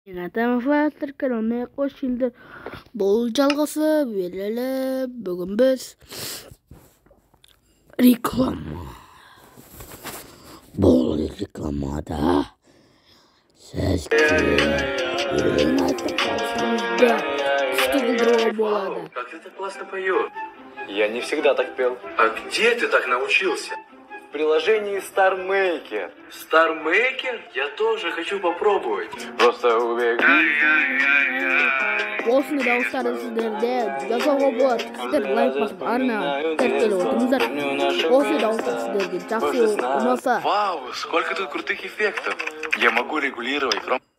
Фастер каналына қош келдіңдер. Бұл жалғасы берелі. Бүгін біз реклама. Бұл рекламада сізге үйін айтып қалсаңызда күшті болады. Как ты так классно поешь? Я не всегда так пел. А где ты так научился? В приложении Star Maker. Star Maker? Я тоже хочу попробовать. Просто убегай. Осыны дауыстарды сіздерде жасауға болады. Сіздер лайк басып арна тәркеліп отырыңыздар. Осы дауыстар сіздерге жақсы ұнаса. Вау, сколько тут крутых эффектов. Я могу регулировать громкость.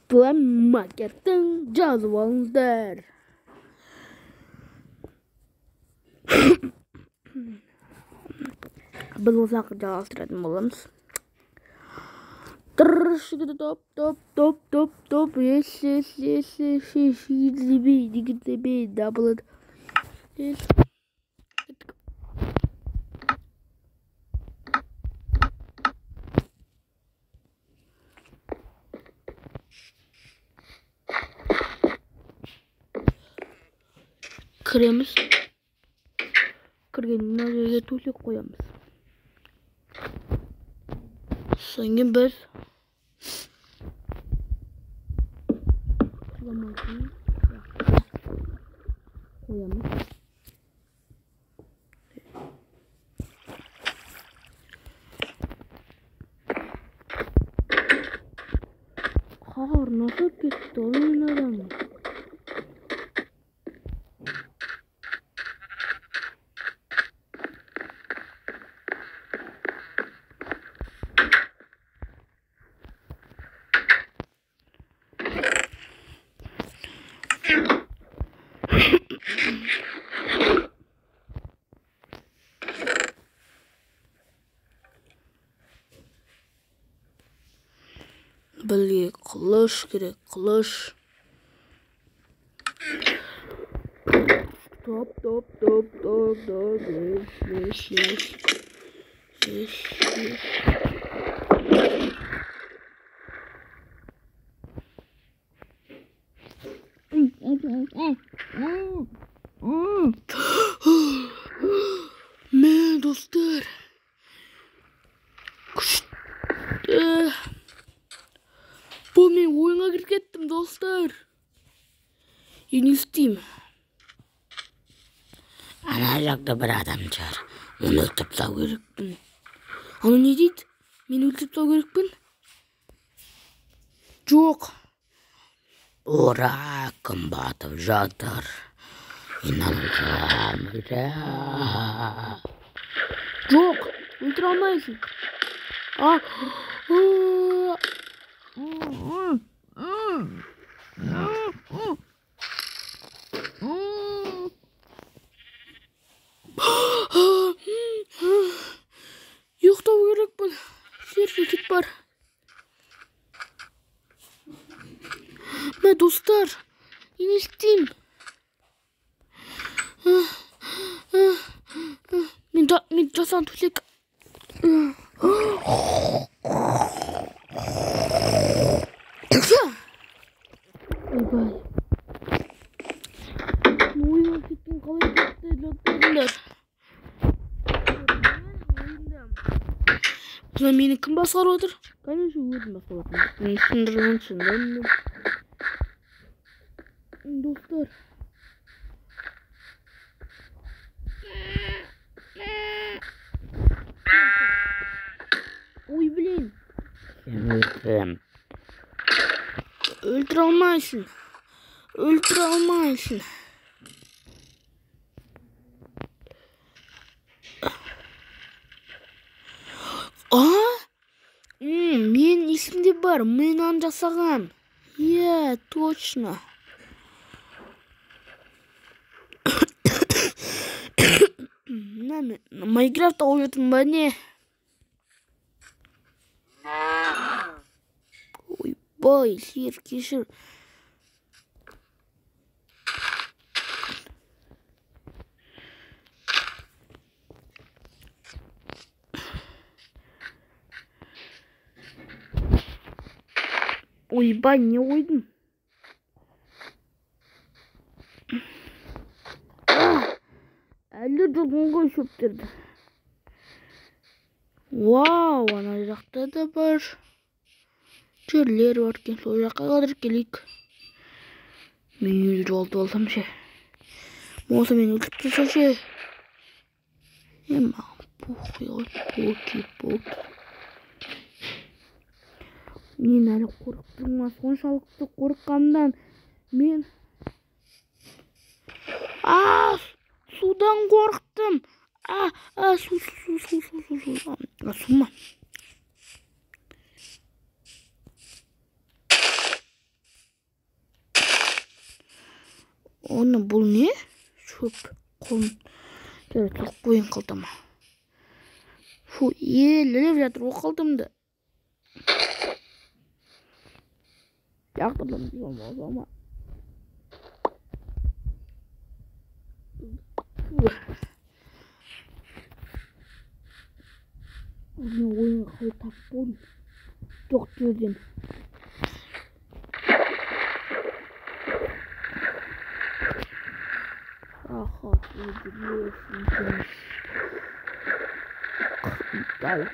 Plan marketing жазып алыңыздар. Біз осы ақыры жалғастыратын боламыз. Топ. Дабылды. Кіреміз. Кіргеннен жерге төсек қоямыз. Соң кейін біз қоямыз. Қарнасы кетті ойын адамы. Білге қылыш керек, қылыш. Топ. Мен достар. Күшті. Бұл мен ойынға кіріп кеттім, достар. Не істеймін? Ана жақта бір адам шығар. Оны өлтіріп тастау керекпін. Ана не дейді? Мен өлтіріп тастау керекпін? Жоқ. Ура, кім батып жатыр. Жоқ, өлтіре алмайсың. Ұйықтау керекпін. Серфикет бар. Мә достар, не істеймін? Мен жасан төсек. Ойбай. Ойға кеткен қалай кетті жаттырыңдар. Бұна мені кім басқарып отыр? Конечно, өзім басқарып отыр. Шындырмын. Достар. Ой, блин. Өлтіре алмайсың. Мен есімде бар. Мен ан жасағам. Иә, точно. Майнкрафтта ойнайтын ба не? Ойбай, сиыр кешір. Ойбай, не ойдың? Әлі жұлғын ғой шөптерді. Вау, ана жақта да бар жерлер бар екен. Сол жаққа қадыр келейік. Мен өзі жоғалтып алсам ше. Болса мен өлтіріп тұрса ше. Маған похуй ғой. Поки. Мен әлі қорықтым ма? Соншалықты қорыққанымдан мен... Судан қорықтым. Су ма? Оны бұл не? Шөп қолын жаратылық қойын қалтама. Шу еліліп жатыр ол қалтамды. Яқтырдым деймін болсама. Мен ойынға қалай тап болдым. Жоқ жерден.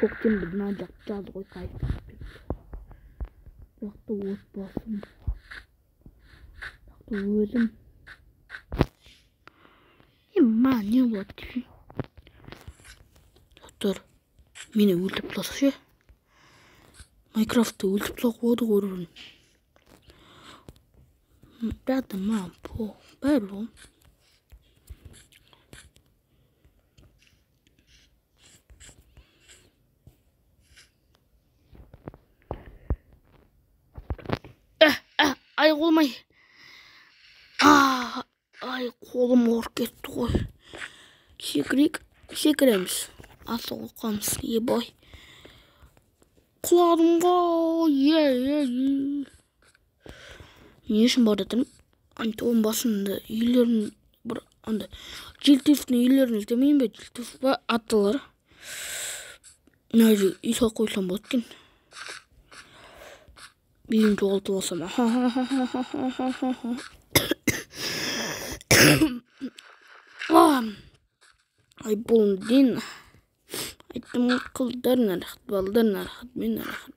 Көктем мына жақты жазды ғой қайтып. Жақты отбасым. Жақты өзім. Ма, не болады? Тұр. Мені өлтіп тұрса ше. Майнкрафтты өлтіп тұрса қояды ғой. Бәді ма, бәрі ол. Ай қолмай. Ай қолым ауырып кетті ғой. Секіреміз. Асыл қамыз, ебай. Құладым ғой. Не үшін бар жатырмын? Антон басында үйлерін бір анда желтөстің үйлерін іздемейін бе? Желтөс ба аттылар. Найжы үй сал қойсам болады екен. Үйін жоғалтып алсам. Ай болын дейін. Айттым қылдарына рахат, балдарына рахат, мен рахат.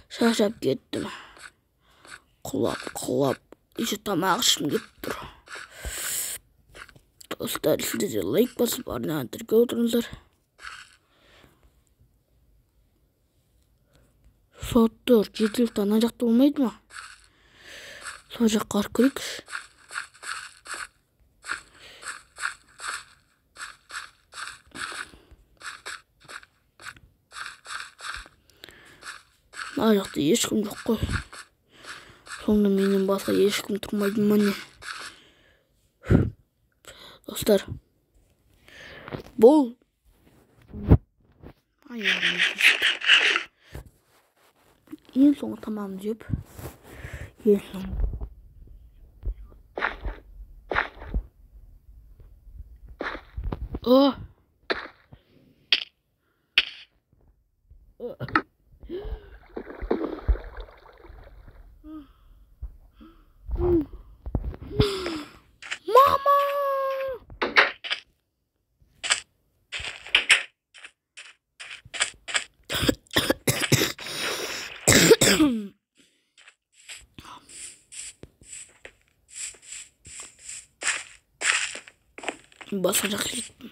Шашап кеттім. Құлап. Еще тамақ ішім кеп тұр. Достар, сіздер лайк басып, арнаны тіркеп отырыңыздар. Соттыр, жетілікті ана жақта болмайды ма? Сол жаққа арып көрейікші. Ана жақта ешкім жоқ қой. Сонда менен басқа ешкім тұрмайды ма не? Достар, бұл ең соңғы тамағын жеп, ең соңғы мама! Басқа жаққа кеттім.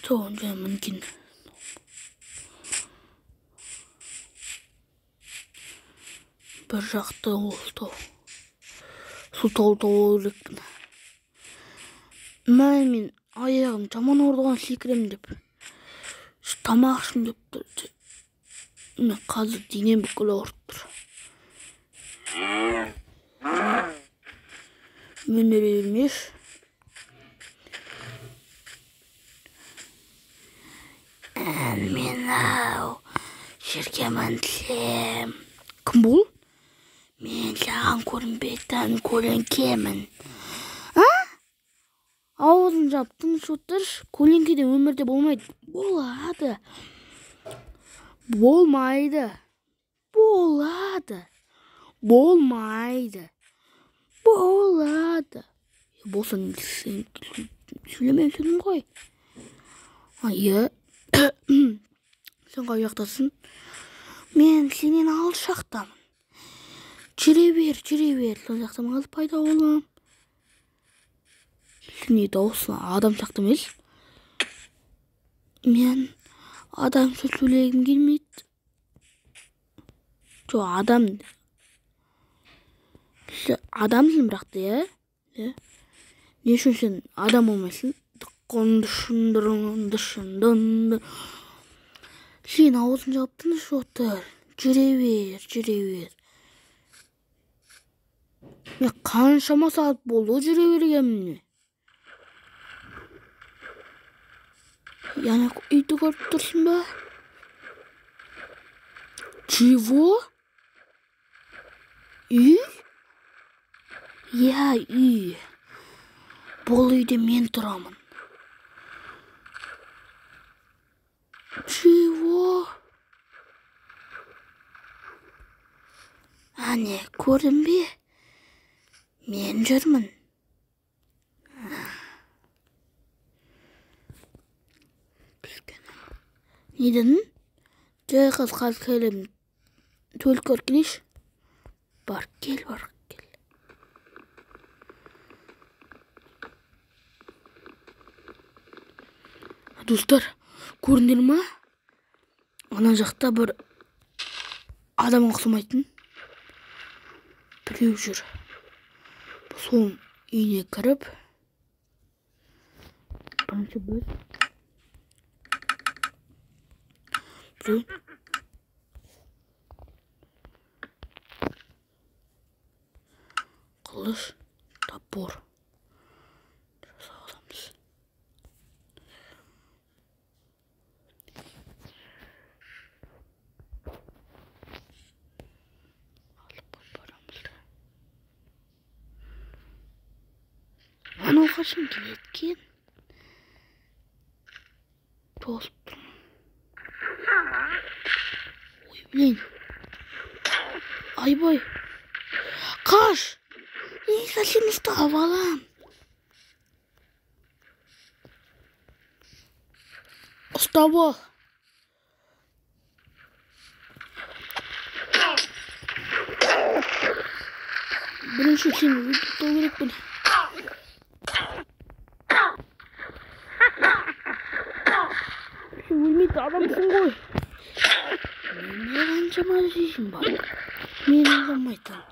Соған жа мүмкін. Бір жақта ол тау. Су тау өрекпін. Мен аяғым жаман ордыған секірем деп. Тамақ ішім деп тұр. Мен қазір денем бүкіл ауырып тұр. Мен өреймеш. Мен ау Шеркемантлем. Кім бұл? Мен саған көрінбейтін көлеңкемін. Аузын жап, тыныш отыр. Көлеңкеден өмірде болмайды. Болады. Болмайды. Болады. Болмайды. Болады. Болсын, сен сөйлемен сөйлем ғой. Айы. Сен қай жақтасың? Мен сенен алшақтамын. Жүре бер. Сол жақтан қалып пайда болам. Сен не дауысың? Адам сияқты емес. Мен адамша сөйлегім келмейді. Жоқ, адамсың бірақ та, иә? Не үшін сен адам болмайсың? Сен аузын жауып тыныш отыр. Жүре бер. Мен қаншама сағат болды жүре бергенміне. Яна үйді көріп тұрсың ба? Чего? Үй? Я, үй. Бұл үйде мен тұрамын. Чего? Ане, көрдің бе? Мен жүрмін. Не дедің? Жай қаз келем. Төлік көркелеш. Бар кел. Достар, көріндер ма? Ана жақта бір адам ұқсамайтын біреу жүр. Сол үйіне кіріп, бірінші біреу қылыш, топор жасаламыз. Анау қашан келеткен? Тосып тұрмын. Ой, блин. Айбай. Қаш! Не совсем ұстап алам. Ұстап ал. Бірінші сен ұстау керекпін. Өлмейді адамсың ғой. Не қаншама жейсің бар. Мен адамайтын.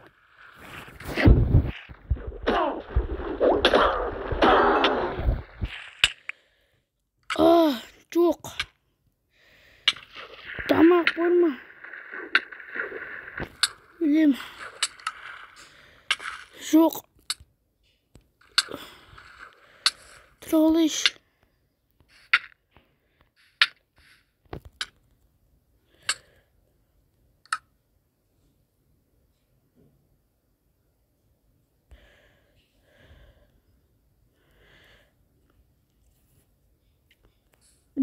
Жоқ. Тамақ бар ма? Өлем. Жоқ. Тұра алайш.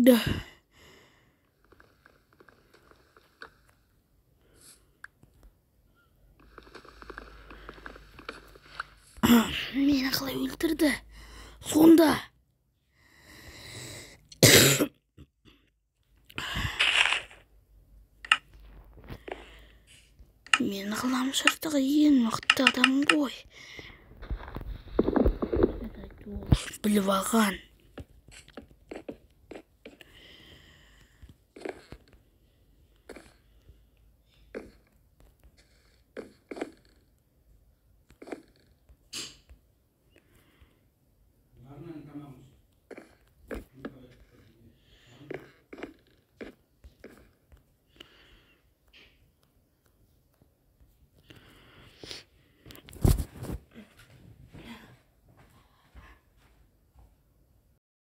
Да. Мені қалай өлтірді? Сонда. Мені ғылам шыртығы ең мықты адам ғой. Біліп алған.